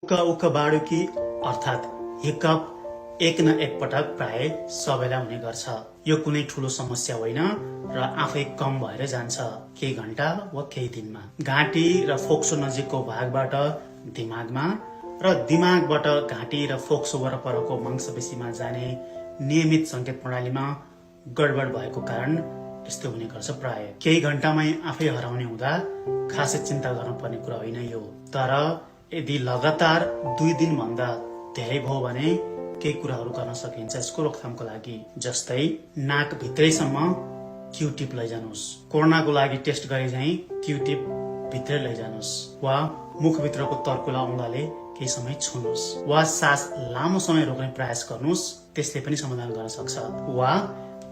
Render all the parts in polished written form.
उक्क बाडुकी अर्थात् हिकअप एक न एक पटक प्राय सबैलाई हुने गर्छ। यो कुनै ठूलो समस्या होइन र आफै कम भएर जान्छ केही घण्टा वा केही दिनमा। घाँटी र फोक्सो नजिकको भागबाट दिमागमा र दिमागबाट घाँटी र फोक्सो वरपरको मांसपेशीमा जाने नियमित संकेत प्रणालीमा गडबड भएको कारण यस्तो हुने गर्छ। प्राय केही घण्टामै आफै हराउने हुँदा खासै चिन्ता गर्नुपर्ने कुरा होइन यो। तर यदि लगातार 2 दिन भन्दा धेरै भयो भने केही कुराहरू गर्न सकिन्छ यसको रोकथामको लागि। जस्तै नाक भित्रैसम्म क्युटिप लैजानुस्, कोरोनाको लागि टेस्ट गरे झैं क्युटिप भित्रै लैजानुस्, वा मुखभित्रको तर्कुला औंलाले केही समय छुनुस्, वा सास लामो समय रोक्ने प्रयास गर्नुस्, त्यसले पनि समाधान गर्न सक्छ। वा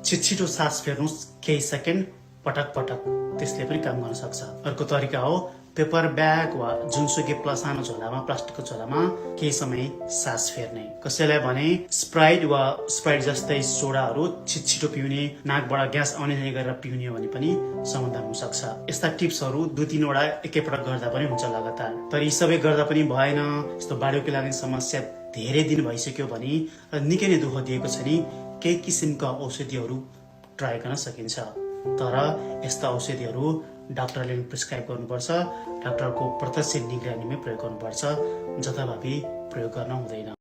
छिटो सास फेर्नुस् केही सेकेन्ड पटक पटक, त्यसले पनि काम गर्न सक्छ। अर्को तरिका हो पेपर ब्याग वा जुनसुकै सानो झोलामा, प्लास्टिकको झोलामा केही समय सास फेर्ने। कसैलाई भने स्प्राइट वा स्प्राइट जस्तै सोडाहरू छिटो पिउने, नाकबाट ग्यास आउने नै गरेर पिउने भने पनि समाधान हुन सक्छ। यस्ता टिप्सहरू 2-3 वटा एकैपटक गर्दा पनि हुन्छ लगातार। तर यी सबै गर्दा पनि भएन, यस्तो बाडुकी लाग्ने समस्या धेरै दिन भइसक्यो भने र निकै नै दुःख दिएको छ नि, केही किसिमका औषधिहरू ट्राई गर्न सकिन्छ। तर यस्ता औषधिहरू डाक्टरले प्रिस्क्राइब गर्नुपर्छ, डाक्टरको प्रत्यक्ष निगरानीमै प्रयोग गर्नुपर्छ, जथाभावी प्रयोग गर्न हुँदैन।